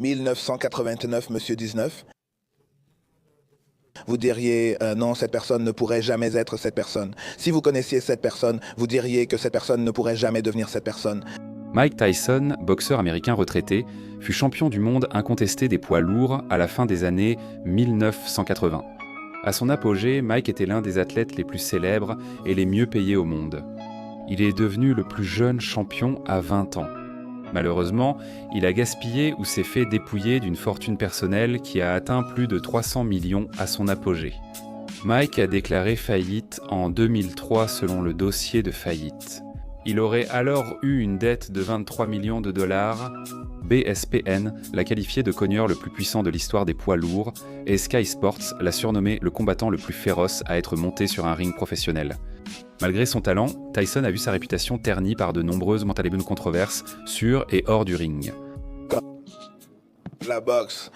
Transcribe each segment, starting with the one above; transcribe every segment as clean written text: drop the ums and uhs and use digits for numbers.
1989, Monsieur 19. Vous diriez non, cette personne ne pourrait jamais être cette personne. Si vous connaissiez cette personne, vous diriez que cette personne ne pourrait jamais devenir cette personne. Mike Tyson, boxeur américain retraité, fut champion du monde incontesté des poids lourds à la fin des années 1980. À son apogée, Mike était l'un des athlètes les plus célèbres et les mieux payés au monde. Il est devenu le plus jeune champion à 20 ans. Malheureusement, il a gaspillé ou s'est fait dépouiller d'une fortune personnelle qui a atteint plus de 300 millions à son apogée. Mike a déclaré faillite en 2003 selon le dossier de faillite. Il aurait alors eu une dette de 23 millions de dollars. BSPN l'a qualifié de cogneur le plus puissant de l'histoire des poids lourds et Sky Sports l'a surnommé le combattant le plus féroce à être monté sur un ring professionnel. Malgré son talent, Tyson a vu sa réputation ternie par de nombreuses controverses sur et hors du ring. La boxe,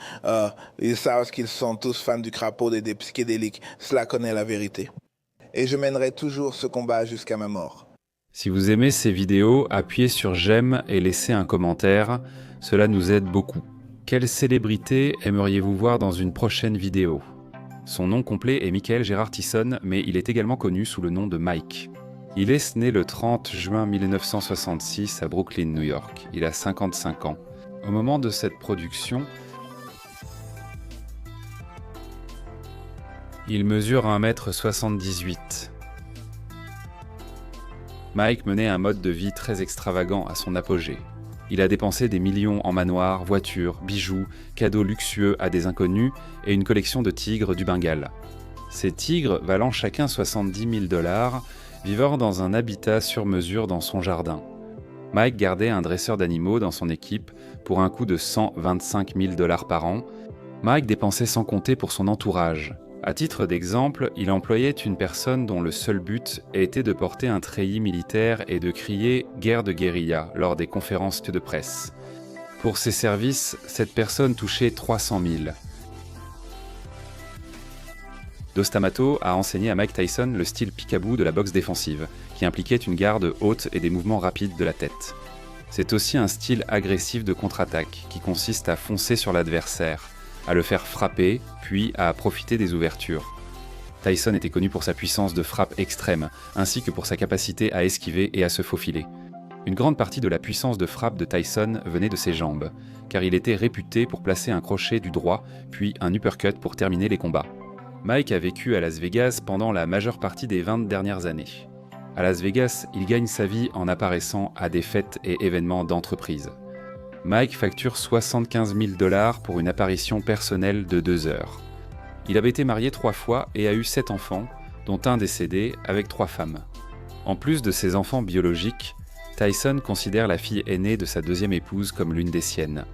ils savent qu'ils sont tous fans du crapaud et des psychédéliques. Cela connaît la vérité. Et je mènerai toujours ce combat jusqu'à ma mort. Si vous aimez ces vidéos, appuyez sur j'aime et laissez un commentaire, cela nous aide beaucoup. Quelle célébrité aimeriez-vous voir dans une prochaine vidéo ? Son nom complet est Michael Gérard Tyson, mais il est également connu sous le nom de Mike. Il est né le 30 juin 1966 à Brooklyn, New York. Il a 55 ans. Au moment de cette production, il mesure 1,78 m. Mike menait un mode de vie très extravagant à son apogée. Il a dépensé des millions en manoirs, voitures, bijoux, cadeaux luxueux à des inconnus et une collection de tigres du Bengale. Ces tigres, valant chacun 70 000 $, vivant dans un habitat sur mesure dans son jardin. Mike gardait un dresseur d'animaux dans son équipe pour un coût de 125 000 $ par an. Mike dépensait sans compter pour son entourage. À titre d'exemple, il employait une personne dont le seul but était de porter un treillis militaire et de crier « guerre de guérilla » lors des conférences de presse. Pour ses services, cette personne touchait 300 000. Dos D'Amato a enseigné à Mike Tyson le style peekaboo de la boxe défensive, qui impliquait une garde haute et des mouvements rapides de la tête. C'est aussi un style agressif de contre-attaque, qui consiste à foncer sur l'adversaire, à le faire frapper, puis à profiter des ouvertures. Tyson était connu pour sa puissance de frappe extrême, ainsi que pour sa capacité à esquiver et à se faufiler. Une grande partie de la puissance de frappe de Tyson venait de ses jambes, car il était réputé pour placer un crochet du droit, puis un uppercut pour terminer les combats. Mike a vécu à Las Vegas pendant la majeure partie des 20 dernières années. À Las Vegas, il gagne sa vie en apparaissant à des fêtes et événements d'entreprise. Mike facture 75 000 $ pour une apparition personnelle de 2 heures. Il avait été marié 3 fois et a eu 7 enfants, dont un décédé, avec 3 femmes. En plus de ses enfants biologiques, Tyson considère la fille aînée de sa deuxième épouse comme l'une des siennes.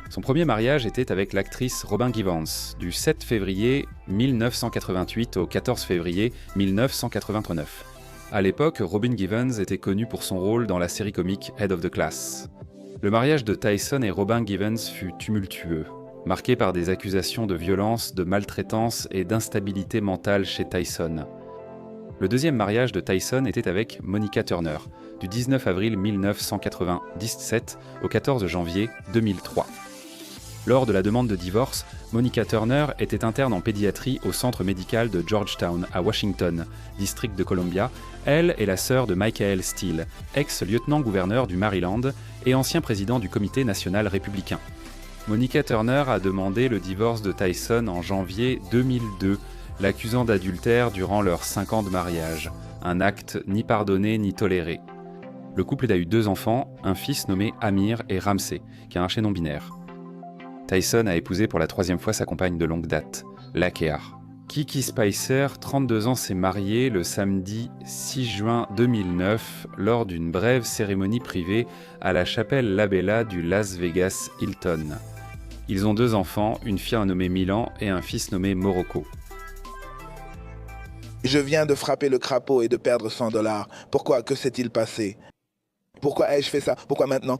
Son premier mariage était avec l'actrice Robin Givens, du 7 février 1988 au 14 février 1989. À l'époque, Robin Givens était connue pour son rôle dans la série comique Head of the Class. Le mariage de Tyson et Robin Givens fut tumultueux, marqué par des accusations de violence, de maltraitance et d'instabilité mentale chez Tyson. Le deuxième mariage de Tyson était avec Monica Turner, du 19 avril 1997 au 14 janvier 2003. Lors de la demande de divorce, Monica Turner était interne en pédiatrie au centre médical de Georgetown, à Washington, district de Columbia. Elle est la sœur de Michael Steele, ex-lieutenant-gouverneur du Maryland et ancien président du Comité national républicain. Monica Turner a demandé le divorce de Tyson en janvier 2002, l'accusant d'adultère durant leurs 5 ans de mariage, un acte ni pardonné ni toléré. Le couple a eu 2 enfants, un fils nommé Amir et Ramsey, qui a un chaînon binaire. Tyson a épousé pour la 3e fois sa compagne de longue date, Lakea. Kiki Spicer, 32 ans, s'est mariée le samedi 6 juin 2009 lors d'une brève cérémonie privée à la chapelle La Bella du Las Vegas Hilton. Ils ont 2 enfants, une fille nommée Milan et un fils nommé Morocco. Je viens de frapper le crapaud et de perdre 100 $. Pourquoi? Que s'est-il passé? Pourquoi ai-je fait ça? Pourquoi maintenant?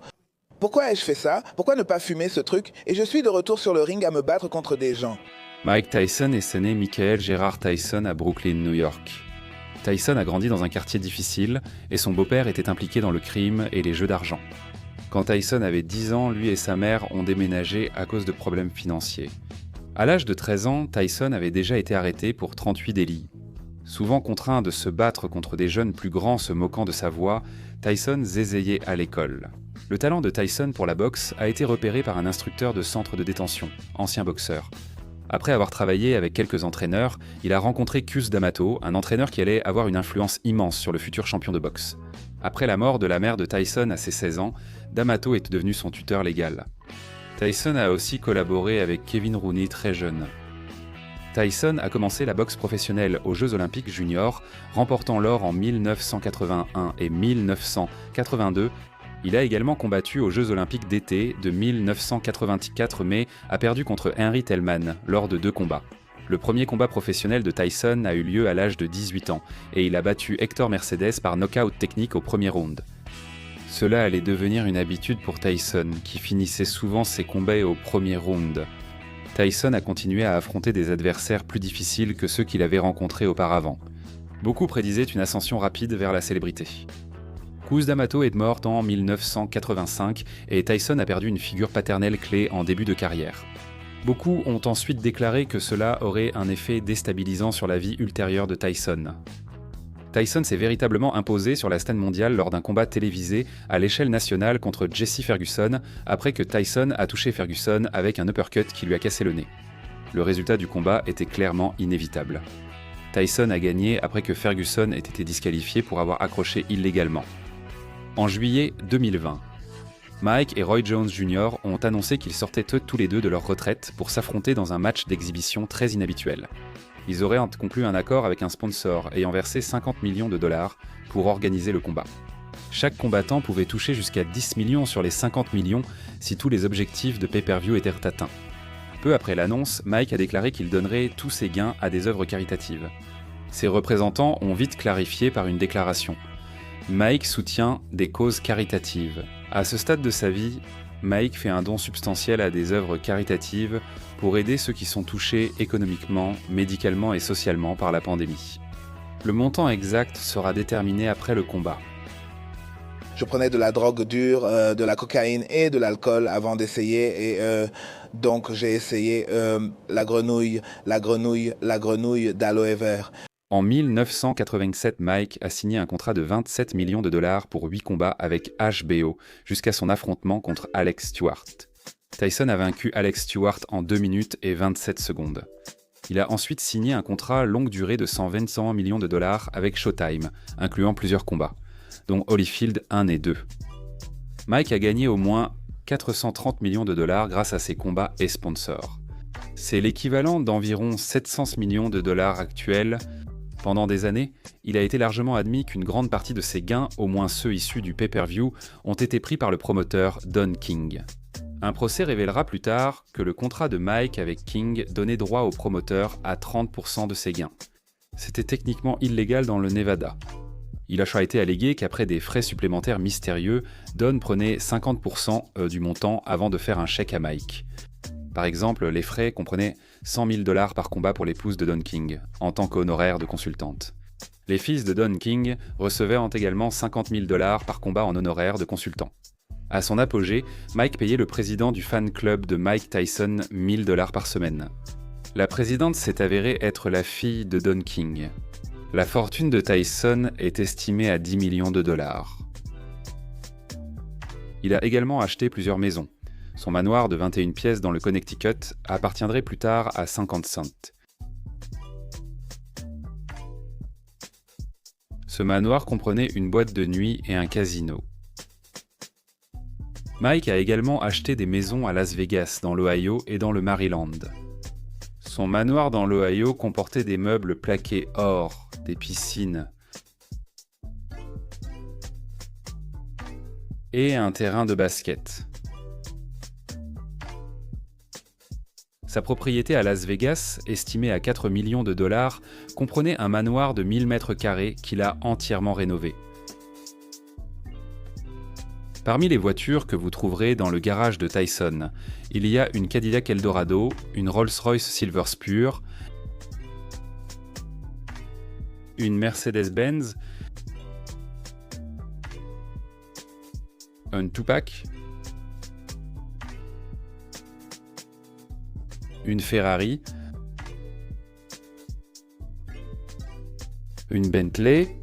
Pourquoi ai-je fait ça? Pourquoi ne pas fumer ce truc? Et je suis de retour sur le ring à me battre contre des gens. Mike Tyson est né Michael Gérard Tyson à Brooklyn, New York. Tyson a grandi dans un quartier difficile et son beau-père était impliqué dans le crime et les jeux d'argent. Quand Tyson avait 10 ans, lui et sa mère ont déménagé à cause de problèmes financiers. À l'âge de 13 ans, Tyson avait déjà été arrêté pour 38 délits. Souvent contraint de se battre contre des jeunes plus grands se moquant de sa voix, Tyson zézayait à l'école. Le talent de Tyson pour la boxe a été repéré par un instructeur de centre de détention, ancien boxeur. Après avoir travaillé avec quelques entraîneurs, il a rencontré Cus D'Amato, un entraîneur qui allait avoir une influence immense sur le futur champion de boxe. Après la mort de la mère de Tyson à ses 16 ans, D'Amato est devenu son tuteur légal. Tyson a aussi collaboré avec Kevin Rooney très jeune. Tyson a commencé la boxe professionnelle aux Jeux Olympiques juniors, remportant l'or en 1981 et 1982. Il a également combattu aux Jeux Olympiques d'été de 1984 mais a perdu contre Henry Tellman lors de 2 combats. Le premier combat professionnel de Tyson a eu lieu à l'âge de 18 ans et il a battu Hector Mercedes par knockout technique au premier round. Cela allait devenir une habitude pour Tyson, qui finissait souvent ses combats au premier round. Tyson a continué à affronter des adversaires plus difficiles que ceux qu'il avait rencontrés auparavant. Beaucoup prédisaient une ascension rapide vers la célébrité. Cus D'Amato est mort en 1985 et Tyson a perdu une figure paternelle clé en début de carrière. Beaucoup ont ensuite déclaré que cela aurait un effet déstabilisant sur la vie ultérieure de Tyson. Tyson s'est véritablement imposé sur la scène mondiale lors d'un combat télévisé à l'échelle nationale contre Jesse Ferguson après que Tyson a touché Ferguson avec un uppercut qui lui a cassé le nez. Le résultat du combat était clairement inévitable. Tyson a gagné après que Ferguson ait été disqualifié pour avoir accroché illégalement. En juillet 2020, Mike et Roy Jones Jr. ont annoncé qu'ils sortaient tous les deux de leur retraite pour s'affronter dans un match d'exhibition très inhabituel. Ils auraient conclu un accord avec un sponsor ayant versé 50 millions de dollars pour organiser le combat. Chaque combattant pouvait toucher jusqu'à 10 millions sur les 50 millions si tous les objectifs de pay-per-view étaient atteints. Peu après l'annonce, Mike a déclaré qu'il donnerait tous ses gains à des œuvres caritatives. Ses représentants ont vite clarifié par une déclaration. Mike soutient des causes caritatives. À ce stade de sa vie, Mike fait un don substantiel à des œuvres caritatives pour aider ceux qui sont touchés économiquement, médicalement et socialement par la pandémie. Le montant exact sera déterminé après le combat. Je prenais de la drogue dure, de la cocaïne et de l'alcool avant d'essayer et donc j'ai essayé la grenouille d'aloe vera. En 1987, Mike a signé un contrat de 27 millions de dollars pour 8 combats avec HBO jusqu'à son affrontement contre Alex Stewart. Tyson a vaincu Alex Stewart en 2 minutes et 27 secondes. Il a ensuite signé un contrat longue durée de 120 millions de dollars avec Showtime, incluant plusieurs combats, dont Holyfield 1 et 2. Mike a gagné au moins 430 millions de dollars grâce à ses combats et sponsors. C'est l'équivalent d'environ 700 millions de dollars actuels. Pendant des années, il a été largement admis qu'une grande partie de ses gains, au moins ceux issus du pay-per-view, ont été pris par le promoteur Don King. Un procès révélera plus tard que le contrat de Mike avec King donnait droit au promoteur à 30% de ses gains. C'était techniquement illégal dans le Nevada. Il a été allégué qu'après des frais supplémentaires mystérieux, Don prenait 50% du montant avant de faire un chèque à Mike. Par exemple, les frais comprenaient 100 000 $ par combat pour l'épouse de Don King, en tant qu'honoraire de consultante. Les fils de Don King recevaient également 50 000 $ par combat en honoraire de consultant. À son apogée, Mike payait le président du fan club de Mike Tyson 1 000 $ par semaine. La présidente s'est avérée être la fille de Don King. La fortune de Tyson est estimée à 10 millions de dollars. Il a également acheté plusieurs maisons. Son manoir de 21 pièces dans le Connecticut appartiendrait plus tard à 50 Cent. Ce manoir comprenait une boîte de nuit et un casino. Mike a également acheté des maisons à Las Vegas, dans l'Ohio et dans le Maryland. Son manoir dans l'Ohio comportait des meubles plaqués or, des piscines et un terrain de basket. Sa propriété à Las Vegas, estimée à 4 millions de dollars, comprenait un manoir de 1000 mètres carrés qu'il a entièrement rénové. Parmi les voitures que vous trouverez dans le garage de Tyson, il y a une Cadillac Eldorado, une Rolls-Royce Silver Spur, une Mercedes-Benz, un Tupac, une Ferrari, une Bentley,